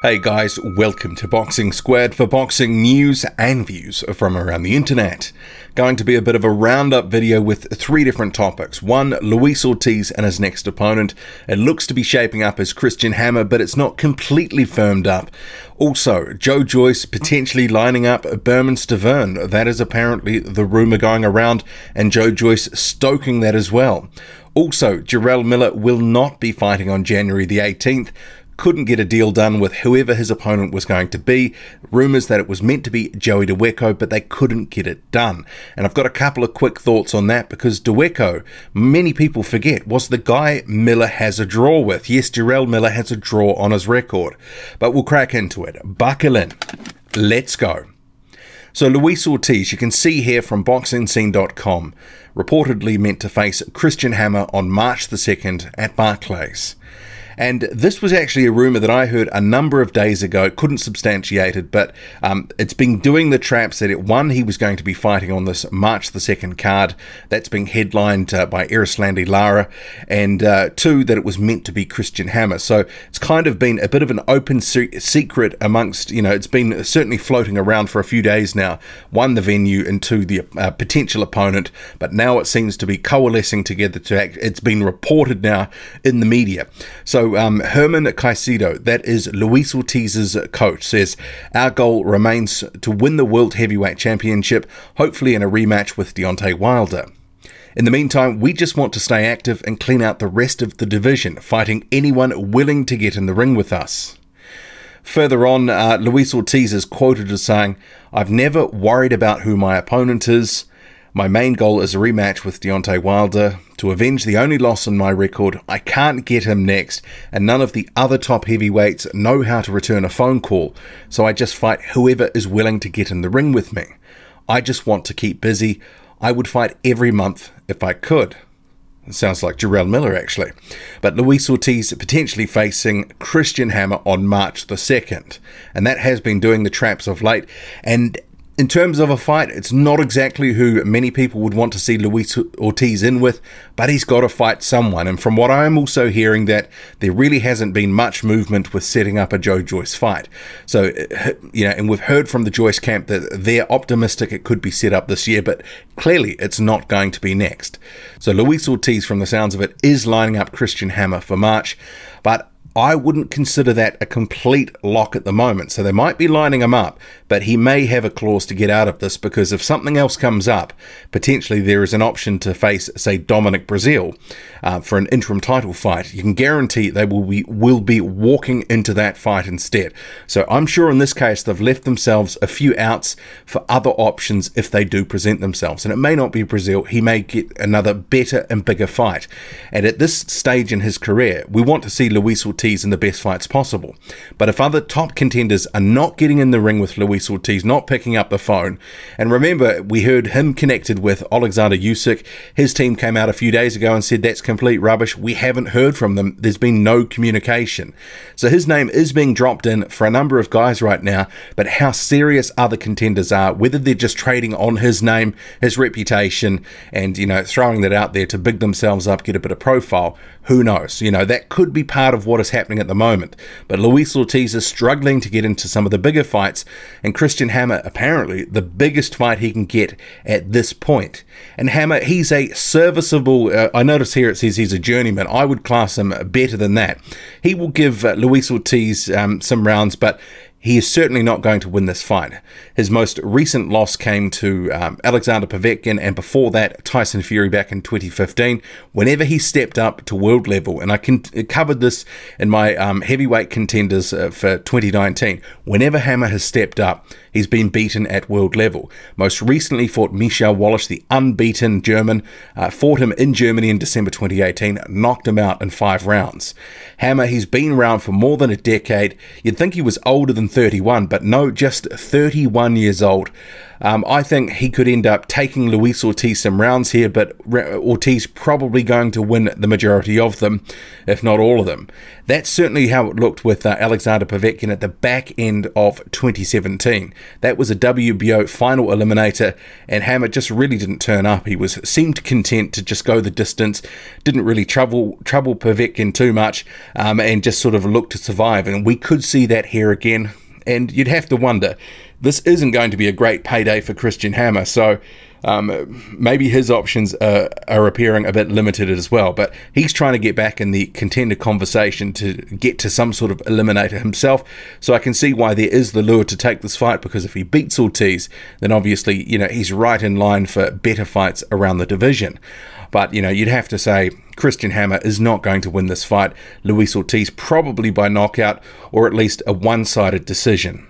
Hey guys, welcome to Boxing Squared for boxing news and views from around the internet. Going to be a bit of a roundup video with three different topics. One, Luis Ortiz and his next opponent. It looks to be shaping up as Christian Hammer, but it's not completely firmed up. Also, Joe Joyce potentially lining up Bermane Stiverne. That is apparently the rumor going around, and Joe Joyce stoking that as well. Also, Jarrell Miller will not be fighting on January the 18th. Couldn't get a deal done with whoever his opponent was going to be. Rumours that it was meant to be Joey Dweco, but they couldn't get it done. And I've got a couple of quick thoughts on that, because Dweco, many people forget, was the guy Miller has a draw with. Yes, Jarrell Miller has a draw on his record. But we'll crack into it. Buckle in. Let's go. So Luis Ortiz, you can see here from BoxingScene.com, reportedly meant to face Christian Hammer on March the 2nd at Barclays. And this was actually a rumour that I heard a number of days ago. Couldn't substantiate it, but it's been doing the traps that one, he was going to be fighting on this March the 2nd card. That's being headlined by Erislandi Lara. And two, that it was meant to be Christian Hammer. So it's kind of been a bit of an open secret amongst, it's been certainly floating around for a few days now. One, the venue, and two, the potential opponent. But now it seems to be coalescing together to act. It's been reported now in the media. So Herman Caicedo, that is Luis Ortiz's coach, says, our goal remains to win the World Heavyweight Championship, hopefully in a rematch with Deontay Wilder. In the meantime, we just want to stay active and clean out the rest of the division, fighting anyone willing to get in the ring with us. Further on, Luis Ortiz is quoted as saying, I've never worried about who my opponent is. My main goal is a rematch with Deontay Wilder to avenge the only loss on my record. I can't get him next, and none of the other top heavyweights know how to return a phone call, so I just fight whoever is willing to get in the ring with me. I just want to keep busy. I would fight every month if I could. It sounds like Gerald Miller, actually. But Luis Ortiz potentially facing Christian Hammer on March the 2nd, and that has been doing the traps of late. And in terms of a fight, it's not exactly who many people would want to see Luis Ortiz in with, but he's got to fight someone. And from what I'm also hearing, that there really hasn't been much movement with setting up a Joe Joyce fight. So, and we've heard from the Joyce camp that they're optimistic it could be set up this year, but clearly it's not going to be next. So Luis Ortiz, from the sounds of it, is lining up Christian Hammer for March, but I wouldn't consider that a complete lock at the moment. So they might be lining him up, but he may have a clause to get out of this, because if something else comes up, potentially there is an option to face, say, Dominic Breazeale for an interim title fight. You can guarantee they will be walking into that fight instead. So I'm sure in this case they've left themselves a few outs for other options if they do present themselves. And it may not be Breazeale. He may get another better and bigger fight. And at this stage in his career, we want to see Luis Ortiz in the best fights possible. But if other top contenders are not getting in the ring with Luis Ortiz, not picking up the phone, and remember, we heard him connected with Alexander Usyk. His team came out a few days ago and said that's complete rubbish. We haven't heard from them. There's been no communication. So his name is being dropped in for a number of guys right now, but how serious other contenders are, whether they're just trading on his name, his reputation, and, throwing that out there to big themselves up, get a bit of profile, who knows? That could be part of what is happening at the moment. But Luis Ortiz is struggling to get into some of the bigger fights, and Christian Hammer, apparently the biggest fight he can get at this point. And Hammer, he's a serviceable, I notice here it says he's a journeyman. I would class him better than that. He will give Luis Ortiz some rounds, but he is certainly not going to win this fight. His most recent loss came to Alexander Povetkin, and before that, Tyson Fury back in 2015, whenever he stepped up to world level. And I covered this in my heavyweight contenders for 2019. Whenever Hammer has stepped up, he's been beaten at world level. Most recently fought Michel Wallace, the unbeaten German, fought him in Germany in December 2018, knocked him out in 5 rounds. Hammer, he's been around for more than a decade. You'd think he was older than 31, but no, just 31 years old. I think he could end up taking Luis Ortiz some rounds here, but Ortiz probably going to win the majority of them, if not all of them. That's certainly how it looked with Alexander Povetkin at the back end of 2017. That was a WBO final eliminator, and Hammer just really didn't turn up. He seemed content to just go the distance, didn't really trouble Povetkin too much, and just sort of looked to survive. And we could see that here again. And you'd have to wonder, this isn't going to be a great payday for Christian Hammer, so maybe his options are appearing a bit limited as well. But he's trying to get back in the contender conversation to get to some sort of eliminator himself. So I can see why there is the lure to take this fight, because if he beats Ortiz, then obviously, he's right in line for better fights around the division. But, you'd have to say Christian Hammer is not going to win this fight. Luis Ortiz probably by knockout, or at least a one-sided decision.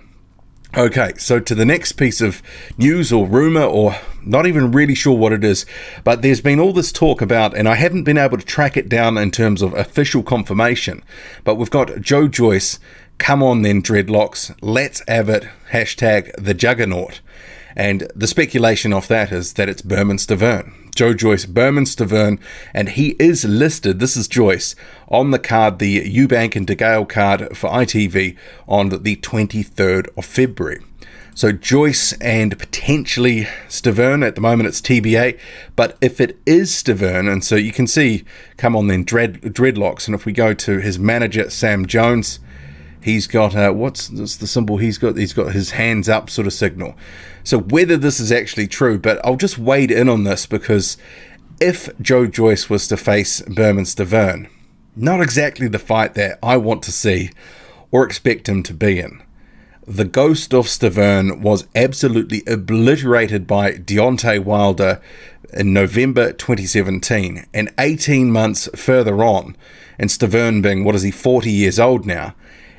Okay, so to the next piece of news or rumor, or not even really sure what it is, but there's been all this talk about, and I haven't been able to track it down in terms of official confirmation, but we've got Joe Joyce, come on then dreadlocks, let's have it, hashtag the juggernaut. And the speculation of that is that it's Bermane Stiverne. Joe Joyce, Bermane Stiverne, and he is listed, this is Joyce, on the card, the Eubank and DeGale card for ITV on the 23rd of February. So Joyce and potentially Stiverne, at the moment it's TBA, but if it is Stiverne, and so you can see, come on then, dreadlocks, and if we go to his manager, Sam Jones, he's got, what's the symbol he's got? He's got his hands up sort of signal. So whether this is actually true, but I'll just wade in on this, because if Joe Joyce was to face Bermane Stiverne, not exactly the fight that I want to see or expect him to be in. The ghost of Stiverne was absolutely obliterated by Deontay Wilder in November 2017, and 18 months further on, and Stiverne being, what is he, 40 years old now,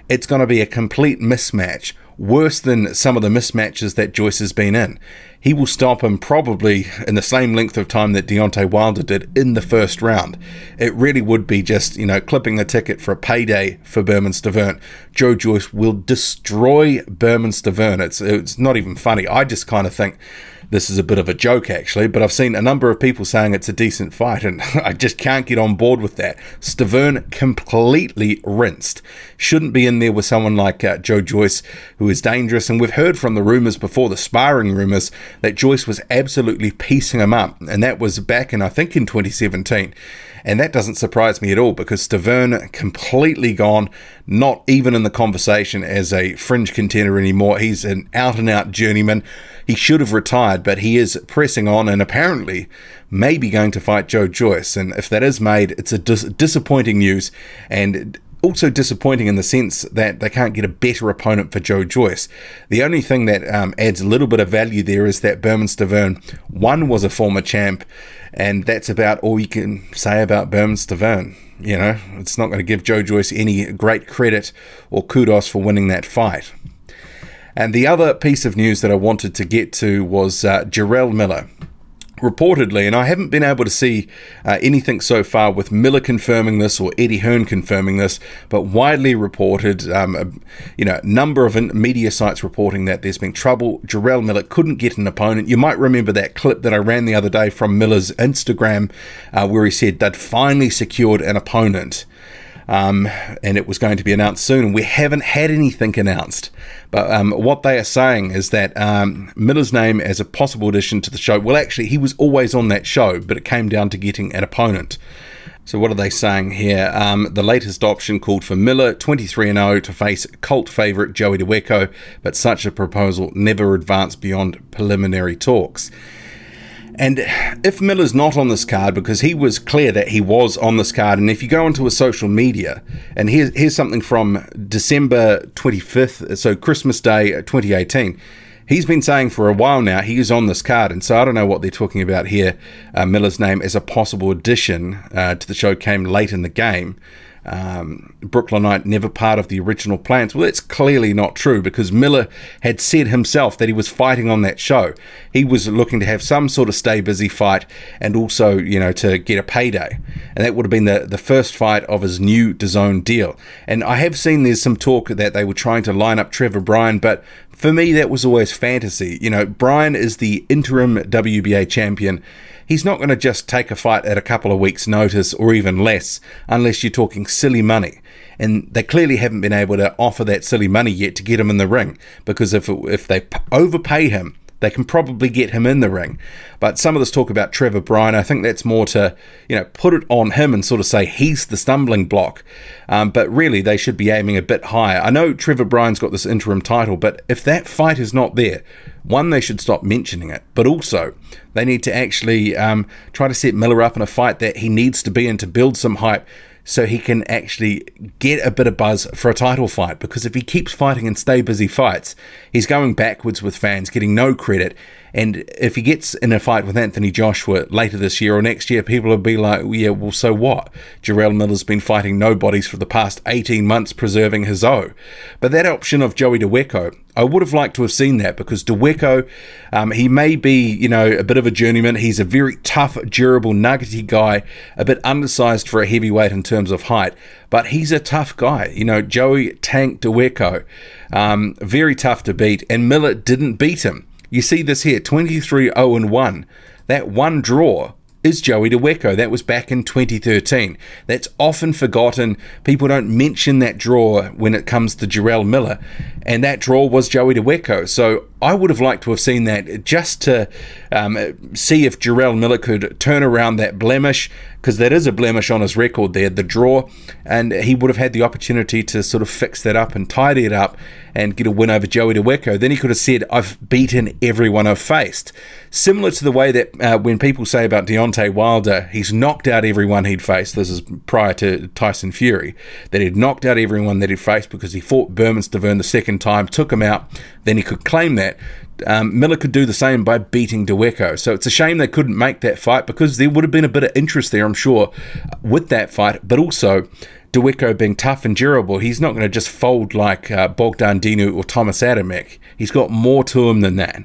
it's going to be a complete mismatch, worse than some of the mismatches that Joyce has been in. He will stop him probably in the same length of time that Deontay Wilder did in the first round. It really would be just, clipping the ticket for a payday for Bermane Stiverne. Joe Joyce will destroy Bermane Stiverne. It's not even funny. I just kind of think this is a bit of a joke, actually, but I've seen a number of people saying it's a decent fight, and I just can't get on board with that. Stiverne completely rinsed. Shouldn't be in there with someone like Joe Joyce, who is dangerous, and we've heard from the rumours before, the sparring rumours, that Joyce was absolutely piecing him up, and that was back in, I think, in 2017. And that doesn't surprise me at all, because Stiverne completely gone, not even in the conversation as a fringe contender anymore. He's an out-and-out journeyman. He should have retired, but he is pressing on, and apparently maybe going to fight Joe Joyce. And if that is made, it's a disappointing news, and also disappointing in the sense that they can't get a better opponent for Joe Joyce. The only thing that adds a little bit of value there is that Bermane Stiverne, one, was a former champ, and that's about all you can say about Bermane Stiverne. It's not going to give Joe Joyce any great credit or kudos for winning that fight. And the other piece of news that I wanted to get to was Jarrell Miller. Reportedly, and I haven't been able to see anything so far with Miller confirming this or Eddie Hearn confirming this, but widely reported, a number of media sites reporting that there's been trouble. Jarrell Miller couldn't get an opponent. You might remember that clip that I ran the other day from Miller's Instagram where he said they'd finally secured an opponent. And it was going to be announced soon, and we haven't had anything announced. But what they are saying is that Miller's name as a possible addition to the show, well, actually, he was always on that show, but it came down to getting an opponent. So what are they saying here? The latest option called for Miller, 23-0, to face cult favourite Joey DeWeco, but such a proposal never advanced beyond preliminary talks. And if Miller's not on this card, because he was clear that he was on this card, and if you go onto his social media, and here's something from December 25th, so Christmas Day 2018, he's been saying for a while now he is on this card, and so I don't know what they're talking about here. Miller's name as a possible addition to the show came late in the game. Brooklynite, never part of the original plans. Well, that's clearly not true, because Miller had said himself that he was fighting on that show. He was looking to have some sort of stay busy fight, and also, you know, to get a payday. And that would have been the first fight of his new DAZN deal. And I have seen there's some talk that they were trying to line up Trevor Bryan, but for me, that was always fantasy. You know, Bryan is the interim WBA champion. He's not going to just take a fight at a couple of weeks' notice, or even less, unless you're talking silly money. And they clearly haven't been able to offer that silly money yet to get him in the ring, because if they overpay him, they can probably get him in the ring. But some of this talk about Trevor Bryan, I think that's more to, you know, put it on him and sort of say he's the stumbling block. But really, they should be aiming a bit higher. I know Trevor Bryan's got this interim title, but if that fight is not there, one, they should stop mentioning it. But also, they need to actually try to set Miller up in a fight that he needs to be in to build some hype, so he can actually get a bit of buzz for a title fight. Because if he keeps fighting in stay busy fights, he's going backwards with fans, getting no credit. And if he gets in a fight with Anthony Joshua later this year or next year, people will be like, yeah, well, so what? Jarrell Miller's been fighting nobodies for the past 18 months, preserving his O. But that option of Joey Daweko, I would have liked to have seen that, because Daweko, he may be, you know, a bit of a journeyman. He's a very tough, durable, nuggety guy, a bit undersized for a heavyweight in terms of height, but he's a tough guy. You know, Joey tanked Daweko, very tough to beat, and Miller didn't beat him. You see this here, 23-0-1. That one draw is Joey Daweko. That was back in 2013. That's often forgotten. People don't mention that draw when it comes to Jarrell Miller, and that draw was Joey Daweko. So I would have liked to have seen that, just to see if Jarrell Miller could turn around that blemish, because that is a blemish on his record there, the draw, and he would have had the opportunity to sort of fix that up and tidy it up and get a win over Joey Daweko. Then he could have said, I've beaten everyone I've faced. Similar to the way that when people say about Deontay Wilder, he's knocked out everyone he'd faced. This is prior to Tyson Fury, that he'd knocked out everyone that he'd faced because he fought Bermane Stiverne the second time, took him out, then he could claim that. Miller could do the same by beating Daweko. So it's a shame they couldn't make that fight, because there would have been a bit of interest there, I'm sure, with that fight. But also, Daweko being tough and durable, he's not going to just fold like Bogdan Dinu or Thomas Adamek. He's got more to him than that.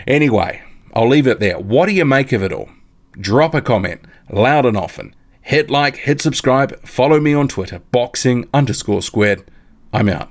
Anyway, I'll leave it there. What do you make of it all? Drop a comment, loud and often. Hit like, hit subscribe, follow me on Twitter, boxing_squared. I'm out.